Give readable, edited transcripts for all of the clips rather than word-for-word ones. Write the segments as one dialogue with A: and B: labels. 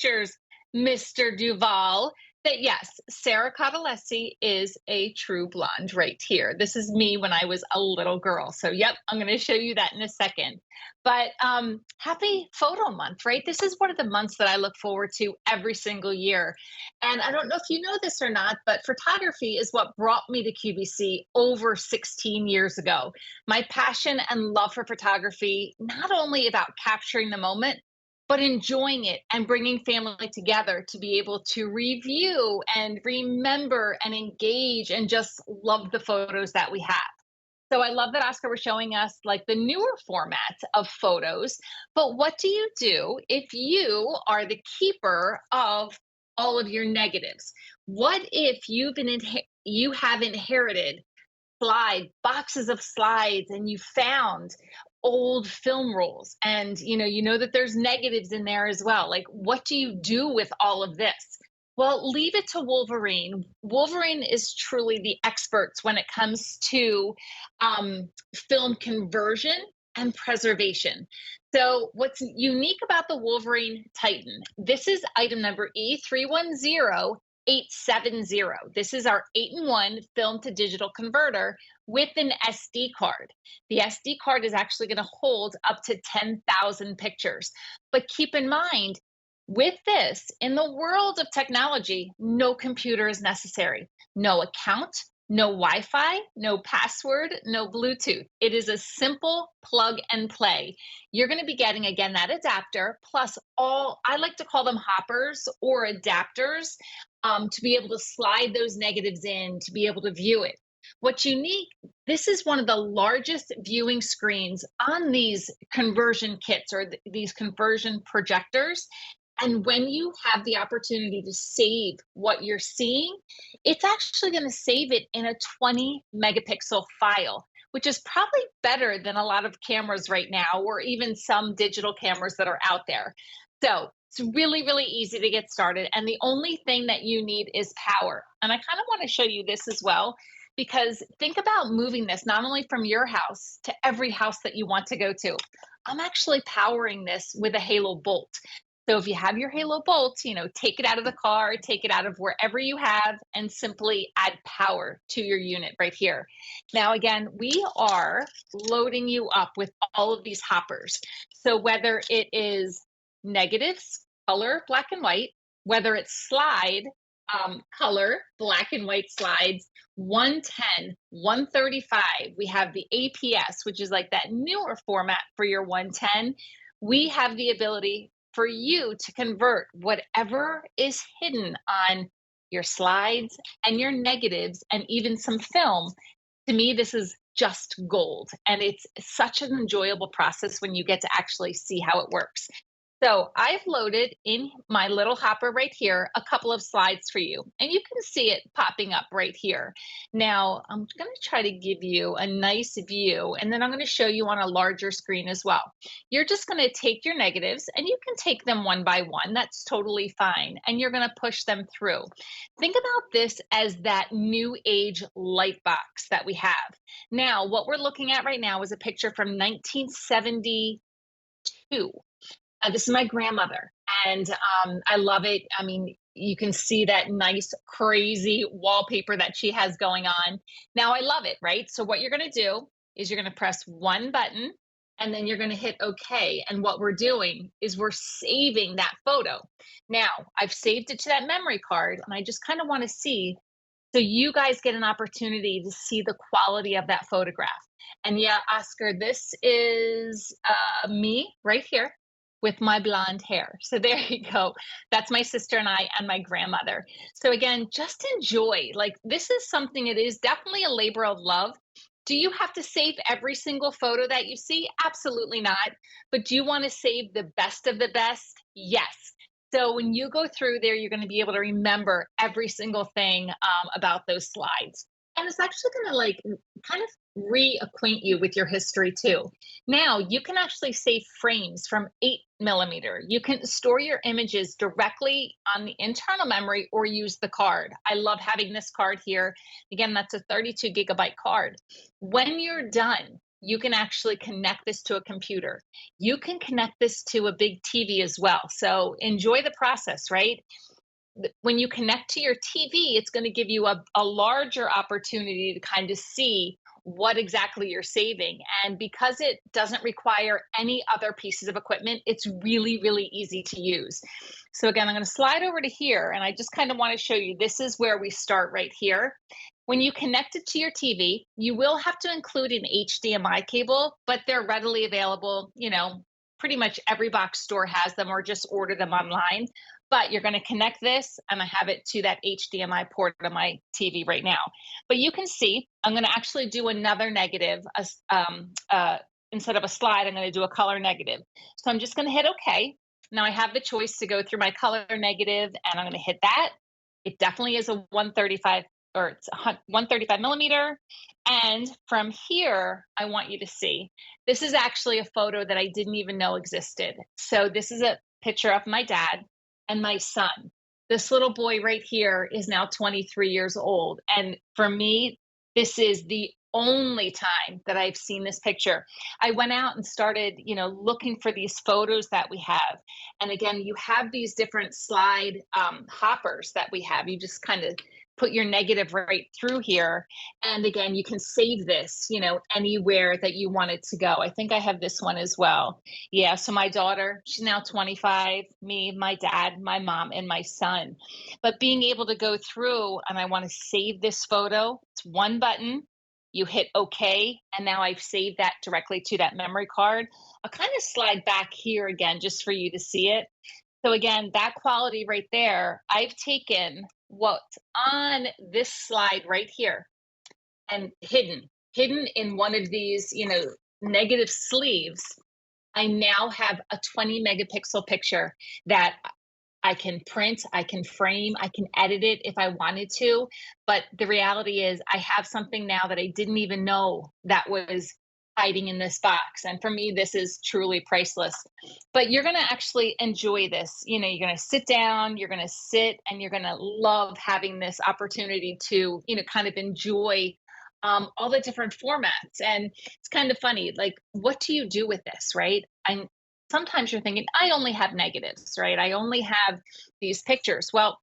A: pictures, Mr. Duval, that yes, Sarah Cottalesi is a true blonde right here. This is me when I was a little girl. So, yep, I'm going to show you that in a second. But happy photo month, right? This is one of the months that I look forward to every single year. And I don't know if you know this or not, but photography is what brought me to QVC over 16 years ago. My passion and love for photography, not only about capturing the moment, but enjoying it and bringing family together to be able to review and remember and engage and just love the photos that we have. So I love that Oscar was showing us like the newer format of photos. But what do you do if you are the keeper of all of your negatives? What if you have inherited boxes of slides, and you found old film rolls, and you know that there's negatives in there as well? Like, what do you do with all of this? Well, leave it to Wolverine is truly the experts when it comes to film conversion and preservation. So what's unique about the Wolverine Titan, this is item number E310870. This is our 8-in-1 film to digital converter with an SD card. The SD card is actually going to hold up to 10,000 pictures. But keep in mind, with this, in the world of technology, no computer is necessary, no account, no Wi Fi, no password, no Bluetooth. It is a simple plug and play. You're going to be getting, again, that adapter plus all, I like to call them hoppers or adapters, to be able to slide those negatives in, to be able to view it. What's unique, this is one of the largest viewing screens on these conversion kits or these conversion projectors. And when you have the opportunity to save what you're seeing, it's actually going to save it in a 20 megapixel file, which is probably better than a lot of cameras right now, or even some digital cameras that are out there. So it's really, really easy to get started. And the only thing that you need is power. And I kind of want to show you this as well, because think about moving this not only from your house to every house that you want to go to. I'm actually powering this with a Halo Bolt. So if you have your Halo Bolt, take it out of the car, take it out of wherever you have, and simply add power to your unit right here. Now, again, we are loading you up with all of these hoppers. So whether it is negatives, color, black and white, whether it's slide, color, black and white slides, 110, 135. We have the APS, which is like that newer format for your 110. We have the ability for you to convert whatever is hidden on your slides and your negatives and even some film. To me, this is just gold. And it's such an enjoyable process when you get to actually see how it works. So I've loaded in my little hopper right here a couple of slides for you, and you can see it popping up right here. Now, I'm going to try to give you a nice view, and then I'm going to show you on a larger screen as well. You're just going to take your negatives, and you can take them one by one. That's totally fine. And you're going to push them through. Think about this as that new age light box that we have. Now, what we're looking at right now is a picture from 1972. This is my grandmother, and I love it. I mean, you can see that nice, crazy wallpaper that she has going on. Now, I love it, right? So, what you're going to do is you're going to press one button, and then you're going to hit OK. And what we're doing is we're saving that photo. Now, I've saved it to that memory card, and I just kind of want to see. So, you guys get an opportunity to see the quality of that photograph. And yeah, Oscar, this is me right here with my blonde hair. So there you go. That's my sister and I and my grandmother. So again, just enjoy. Like, this is something, it is definitely a labor of love. Do you have to save every single photo that you see? Absolutely not. But do you want to save the best of the best? Yes. So when you go through there, you're going to be able to remember every single thing about those slides. And it's actually going to like kind of reacquaint you with your history too. Now you can actually save frames from 8mm. You can store your images directly on the internal memory or use the card. I love having this card here. Again, that's a 32 gigabyte card. When you're done, you can actually connect this to a computer. You can connect this to a big TV as well. So enjoy the process, right? When you connect to your TV, it's going to give you a larger opportunity to kind of see what exactly you're saving. And because it doesn't require any other pieces of equipment, it's really, really easy to use. So again, I'm going to slide over to here, and I just kind of want to show you, this is where we start right here. When you connect it to your TV, you will have to include an HDMI cable, but they're readily available. Pretty much every box store has them, or just order them online. But you're going to connect this, and I have it to that HDMI port on my TV right now. But you can see, I'm going to actually do another negative. Instead of a slide, I'm going to do a color negative. So I'm just going to hit OK. Now I have the choice to go through my color negative, and I'm going to hit that. It definitely is a 135, or it's 135 millimeter. And from here, I want you to see, this is actually a photo that I didn't even know existed. So this is a picture of my dad and my son. This little boy right here is now 23 years old. And for me, this is the only time that I've seen this picture. I went out and started, looking for these photos that we have. And again, you have these different slide hoppers that we have. You just kind of put your negative right through here. And again, you can save this, anywhere that you want it to go. I think I have this one as well. Yeah. So my daughter, she's now 25, me, my dad, my mom, and my son. But being able to go through, and I want to save this photo, it's one button. You hit OK, and now I've saved that directly to that memory card. I'll kind of slide back here again just for you to see it. So again, that quality right there, I've taken what's on this slide right here and hidden in one of these, negative sleeves. I now have a 20 megapixel picture that I can print, I can frame, I can edit it if I wanted to. But the reality is, I have something now that I didn't even know that was hiding in this box. And for me, this is truly priceless. But you're going to actually enjoy this. You're going to sit down, you're going to sit, and you're going to love having this opportunity to, kind of enjoy all the different formats. And it's kind of funny, like, what do you do with this, right? Sometimes you're thinking, I only have negatives, right? I only have these pictures. Well,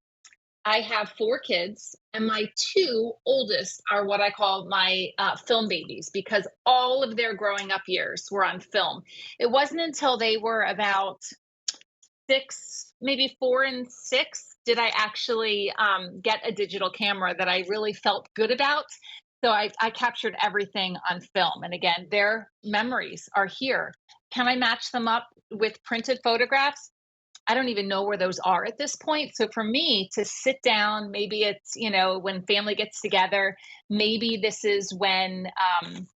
A: I have 4 kids, and my 2 oldest are what I call my film babies, because all of their growing up years were on film. It wasn't until they were about 6, maybe 4 and 6, did I actually get a digital camera that I really felt good about. So I captured everything on film. And again, their memories are here. Can I match them up with printed photographs? I don't even know where those are at this point. So for me to sit down, maybe it's, when family gets together, maybe this is when,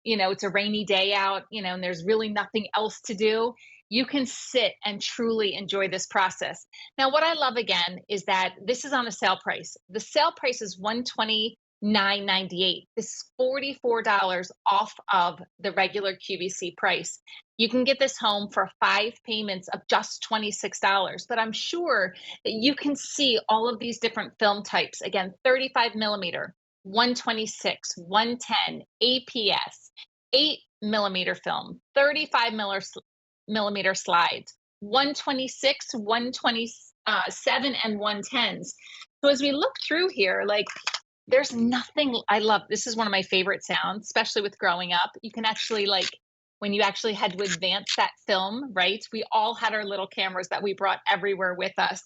A: it's a rainy day out, and there's really nothing else to do. You can sit and truly enjoy this process. Now, what I love again is that this is on a sale price. The sale price is $129.98. This is $44 off of the regular QVC price. You can get this home for 5 payments of just $26. But I'm sure that you can see all of these different film types. Again, 35 millimeter, 126, 110, APS, 8 millimeter film, 35 millimeter slides, 126, 127, and 110s. So as we look through here, like, there's nothing I love. This is one of my favorite sounds, especially with growing up. You can actually, like, when you actually had to advance that film, right? We all had our little cameras that we brought everywhere with us.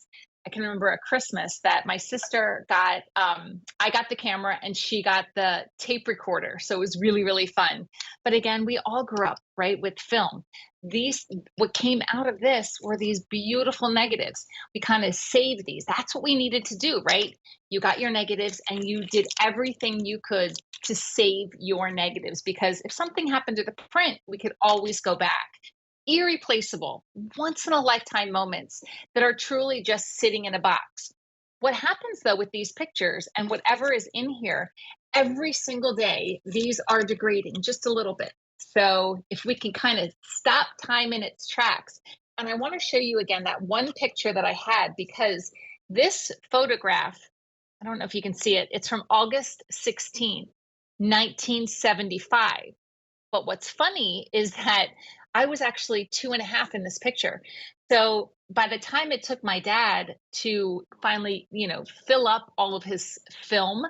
A: I can remember a Christmas that my sister got, I got the camera and she got the tape recorder. So it was really, really fun. But again, we all grew up, right, with film. What came out of this were these beautiful negatives. We kind of saved these. That's what we needed to do, right? You got your negatives and you did everything you could to save your negatives, because if something happened to the print, we could always go back. Irreplaceable, once in a lifetime moments that are truly just sitting in a box. What happens though with these pictures and whatever is in here, every single day, these are degrading just a little bit. So if we can kind of stop time in its tracks, and I want to show you again that one picture that I had, because this photograph, I don't know if you can see it, it's from August 16th, 1975. But what's funny is that I was actually 2.5 in this picture. So by the time it took my dad to finally, fill up all of his film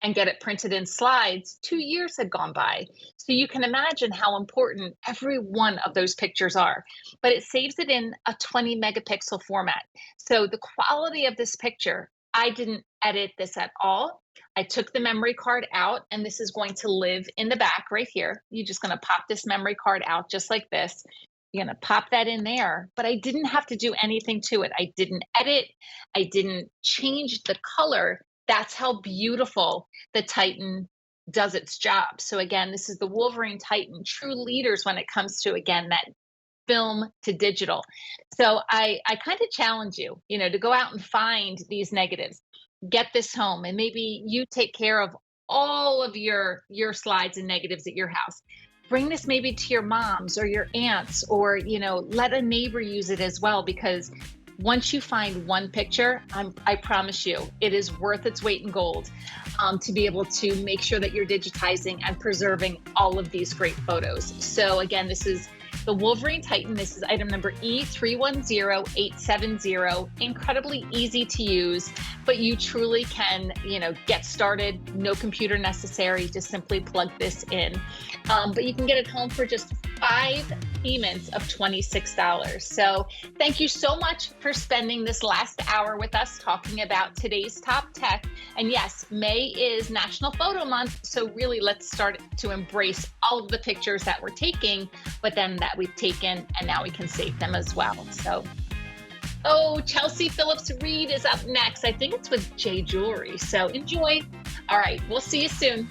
A: and get it printed in slides, 2 years had gone by. So you can imagine how important every one of those pictures are. But it saves it in a 20 megapixel format. So the quality of this picture, I didn't edit this at all. I took the memory card out, and this is going to live in the back right here. You're just going to pop this memory card out just like this. You're going to pop that in there, but I didn't have to do anything to it. I didn't edit. I didn't change the color. That's how beautiful the Titan does its job. So again, this is the Wolverine Titan, true leaders when it comes to, again, that film to digital. So I kind of challenge you, to go out and find these negatives, get this home, and maybe you take care of all of your slides and negatives at your house. Bring this maybe to your moms or your aunts, or let a neighbor use it as well, because once you find one picture, I promise you, it is worth its weight in gold, to be able to make sure that you're digitizing and preserving all of these great photos. So again, this is the Wolverine Titan. This is item number E310870. Incredibly easy to use, but you truly can, get started. No computer necessary. Just simply plug this in. But you can get it home for just 5 payments of $26. So thank you so much for spending this last hour with us talking about today's top tech. And yes, May is National Photo Month. So really, let's start to embrace all of the pictures that we're taking, but then that we've taken, and now we can save them as well. So, Chelsea Phillips Reed is up next. I think it's with J Jewelry. So enjoy. All right, we'll see you soon.